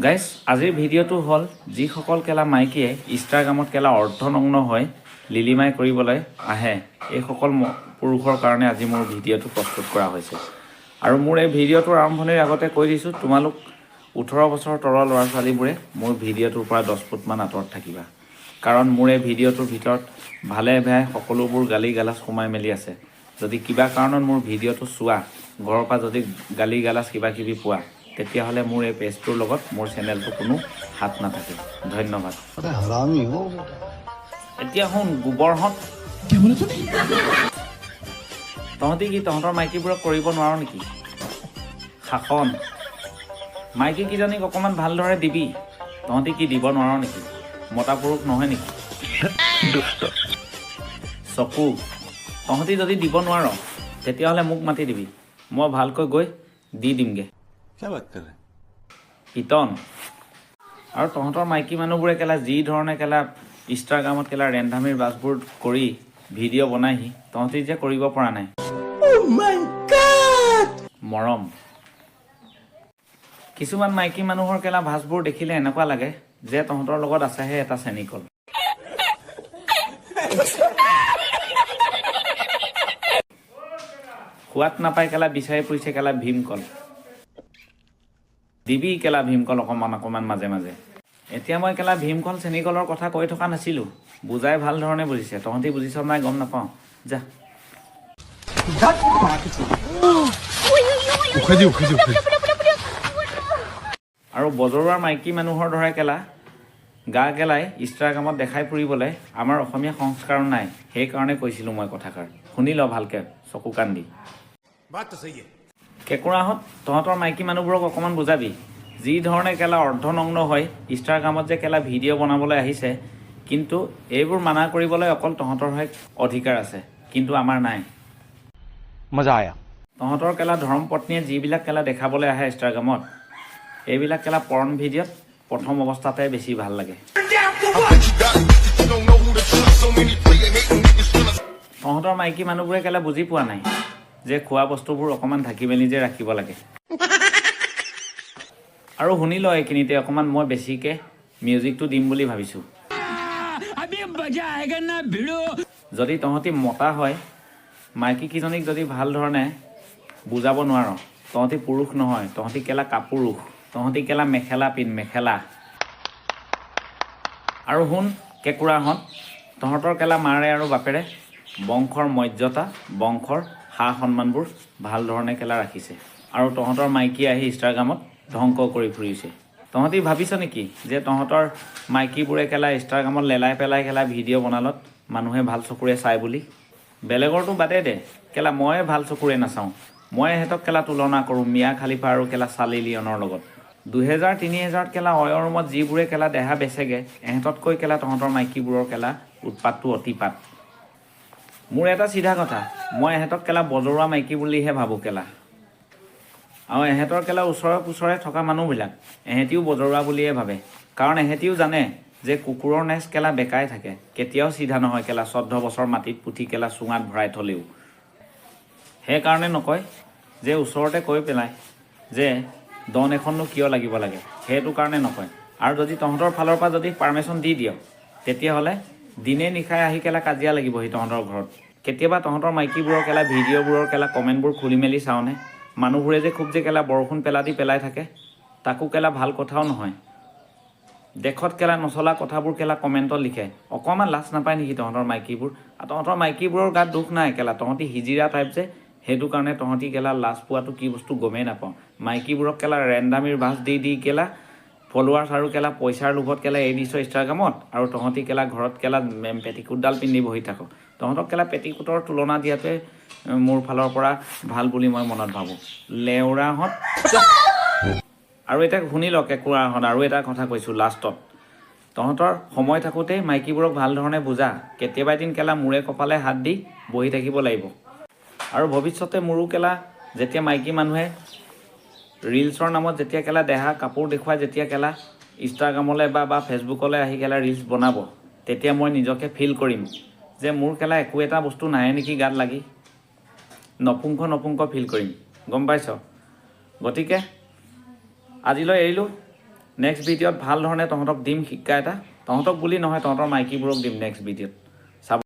Guys আজিৰ ভিডিঅ'টো হ'ল যিসকল কেলা মাইকীয়ে ইনষ্টাগ্ৰামত কেলা অৰ্ধনগ্ন হৈ লিলিমাই কৰিবলৈ আহে এইসকল পুৰুষৰ কাৰণে আজি মোৰ ভিডিঅ'টো প্ৰস্তুত কৰা হৈছে। আৰু মোৰ এই ভিডিঅ'টোৰ আৰম্ভণিৰ আগতে কৈ দিছোঁ, তোমালোক 18 বছৰৰ তলৰ ল'ৰা ছোৱালীবোৰে মোৰ ভিডিঅ'টোৰ পৰা 10 ফুটমান আঁতৰত থাকিবা। কাৰণ মোৰ এই ভিডিঅ'টোৰ ভিতৰত ভালে বেয়াই সকলোবোৰ গালি গালাজ সোমাই মেলি আছে। যদি কিবা কাৰণত মোৰ ভিডিঅ'টো চোৱা, ঘৰৰ পৰা যদি গালি গালাজ কিবা কিবি পোৱা, তেতিয়াহ'লে মোৰ এই পেজটোৰ লগত মোৰ চেনেলটো কোনো হাত নাথাকে। ধন্যবাদ। এতিয়া শুন গোবৰহঁত, তহঁতি কি তহঁতৰ মাইকীবোৰক কৰিব নোৱাৰ নেকি শাসন? মাইকী কিজনীক অকণমান ভালদৰে দিবি, তহঁতি কি দিব নোৱাৰ নেকি? মতা পুৰুষ নহয় নেকি? চকু, তহঁতি যদি দিব নোৱাৰ তেতিয়াহ'লে মোক মাতি দিবি, মই ভালকৈ গৈ দি দিমগৈ। পিটন। আৰু তহঁতৰ মাইকী মানুহবোৰে কেলা যি ধৰণে কেলা ইনষ্টাগ্ৰামত কেলা ৰেণ্ডামিৰ বাছবোৰ কৰি ভিডিঅ' বনাইহি, তহঁতি যে কৰিব পৰা নাই। মৰম। কিছুমান মাইকী মানুহৰ কেলা ভাঁজবোৰ দেখিলে এনেকুৱা লাগে যে তহঁতৰ লগত আছেহে এটা চেনিকল। সোৱাদ নাপাই কেলা বিচাৰি ফুৰিছে কেলা ভীমকল। দিবি কেলা ভীমকল অকণমান অকণমান মাজে মাজে। এতিয়া মই কেলা ভীমকল চেনিকলৰ কথা কৈ থকা নাছিলোঁ, বুজাই ভাল ধৰণে বুজিছে। তহঁতি বুজিছ নাই গম নাপাওঁ, যা। আৰু বজৰুৱাৰ মাইকী মানুহৰ দৰে কেলা গা গেলাই ইনষ্টাগ্ৰামত দেখাই ফুৰিবলৈ আমাৰ অসমীয়া সংস্কাৰ নাই। সেইকাৰণে কৈছিলোঁ মই কথাষাৰ, শুনি ল ভালকৈ চকু কাণ দি। কেঁকুৰাহঁত, তহঁতৰ মাইকী মানুহবোৰক অকণমান বুজাবি, যি ধৰণে কেলা অৰ্ধনগ্ন হৈ ইনষ্টাগ্ৰামত যে কেলা ভিডিঅ' বনাবলৈ আহিছে, কিন্তু এইবোৰ মানা কৰিবলৈ অকল তহঁতৰহে অধিকাৰ আছে, কিন্তু আমাৰ নাই। মজা আয়া। তহঁতৰ কেলা ধৰ্ম পত্নীয়ে যিবিলাক কেলা দেখাবলৈ আহে ইনষ্টাগ্ৰামত, এইবিলাক কেলা পৰ্ণ ভিডিঅ'ত প্ৰথম অৱস্থাতে বেছি ভাল লাগে। তহঁতৰ মাইকী মানুহবোৰে কেলা বুজি পোৱা নাই যে খোৱা বস্তুবোৰ অকণমান ঢাকি মেলি যে ৰাখিব লাগে। আৰু শুনি ল এইখিনিতে অকণমান মই বেছিকৈ মিউজিকটো দিম বুলি ভাবিছোঁ। যদি তহঁতি মতা হয়, মাইকীকেইজনীক যদি ভাল ধৰণে বুজাব নোৱাৰ, তহঁতি পুৰুষ নহয়, তহঁতি কেলা কাপুৰুষ, তহঁতি কেলা মেখেলা পিন্ধ মেখেলা। আৰু শুন কেঁকুৰাহঁত, তহঁতৰ কেলা মাৰে আৰু বাপেৰে বংশৰ মৰ্যাদা, বংশৰ সা সন্মানবোৰ ভাল ধৰণে কেলা ৰাখিছে, আৰু তহঁতৰ মাইকী আহি ইনষ্টাগ্ৰামত ধ্বংস কৰি ফুৰিছে। তহঁতি ভাবিছ নেকি যে তহঁতৰ মাইকীবোৰে কেলা ইনষ্টাগ্ৰামত লেলাই পেলাই কেলা ভিডিঅ' বনালত মানুহে ভাল চকুৰে চাই বুলি? বেলেগৰটো বাদে দে, কেলা ময়ে ভাল চকুৰে নাচাওঁ। মই এহেঁতক কেলা তুলনা কৰোঁ মিয়া খালিফা আৰু কেলা চালি লিঅনৰ লগত। 2000-3000 কেলা অয়ৰ ৰুমত যিবোৰে কেলা দেহা বেচেগে, এহেঁততকৈ কেলা তহঁতৰ মাইকীবোৰৰ কেলা উৎপাতটো অতিপাত। মোৰ এটা চিধা কথা, মই এহেঁতক কেলা বজৰুৱা মাইকী বুলিহে ভাবোঁ কেলা। আৰু এহেঁতৰ কেলা ওচৰে পুচৰে থকা মানুহবিলাক এহেঁতিও বজৰুৱা বুলিয়ে ভাবে, কাৰণ এহেঁতিও জানে যে কুকুৰৰ নেচ কেলা বেকাই থাকে, কেতিয়াও চিধা নহয় কেলা 14 বছৰ মাটিত পুঠি কেলা চুঙাত ভৰাই থ'লেও। সেইকাৰণে নকয় যে ওচৰতে কৈ পেলাই যে দন এখননো কিয় লাগিব লাগে, সেইটো কাৰণে নকয়। আৰু যদি তহঁতৰ ফালৰ পৰা যদি পাৰ্মিশ্যন দি দিয়, তেতিয়াহ'লে দিনে নিশাই আহি কেলা কাজিয়া লাগিবহি তহঁতৰ ঘৰত। কেতিয়াবা তহঁতৰ মাইকীবোৰৰ কেলা ভিডিঅ'বোৰৰ কেলা কমেণ্টবোৰ খুলি মেলি চাওঁনে, মানুহবোৰে যে খুব যে কেলা বৰষুণ পেলাই থাকে, তাকো কেলা ভাল কথাও নহয়। দেশত কেলা নচলা কথাবোৰ কেলা কমেণ্টত লিখে, অকণমান লাজ নাপায় নেকি তহঁতৰ মাইকীবোৰ? আৰু তহঁতৰ মাইকীবোৰৰ গাত দুখ নাই কেলা, তহঁতি হিজিৰা টাইপ যে, সেইটো কাৰণে তহঁতি কেলা লাজ পোৱাটো কি বস্তু গমেই নাপাওঁ। মাইকীবোৰক কেলা ৰেণ্ডামিৰ বাছ দি কেলা ফলোৱাৰ্ছ আৰু কেলা পইচাৰ লোভত কেলা এৰি দিছ ইনষ্টাগ্ৰামত, আৰু তহঁতি কেলা ঘৰত কেলা পেটিকোটডাল পিন্ধি বহি থাক। তহঁতক কেলা পেটিকোটৰ তুলনা দিয়াটোৱে মোৰ ফালৰ পৰা ভাল বুলি মই মনত ভাবোঁ। লেউৰাহঁত। আৰু এতিয়া শুনি ল কেঁকুৰাহঁত, আৰু এটা কথা কৈছোঁ লাষ্টত, তহঁতৰ সময় থাকোঁতেই মাইকীবোৰক ভাল ধৰণে বুজা, কেতিয়াবা এদিন কেলা মূৰে কপালে হাত দি বহি থাকিব লাগিব। আৰু ভৱিষ্যতে মোৰো কেলা যেতিয়া মাইকী মানুহে ৰিলছৰ নামত যেতিয়া কেলা দেহা কাপোৰ দেখুৱাই যেতিয়া কেলা ইনষ্টাগ্ৰামলৈ বা ফেচবুকলৈ আহি কেলা ৰিলছ বনাব, তেতিয়া মই নিজকে ফিল কৰিম যে মোৰ কেলা একো এটা বস্তু নাহে নেকি গাত লাগি, নপুংখ ফিল কৰিম, গম পাইছ? গতিকে আজিলৈ এৰিলোঁ, নেক্সট ভিডিঅ'ত ভাল ধৰণে তহঁতক দিম শিক্ষা এটা তহঁতক বুলি নহয় তহঁতৰ মাইকীবোৰক দিম নেক্সট ভিডিঅ'ত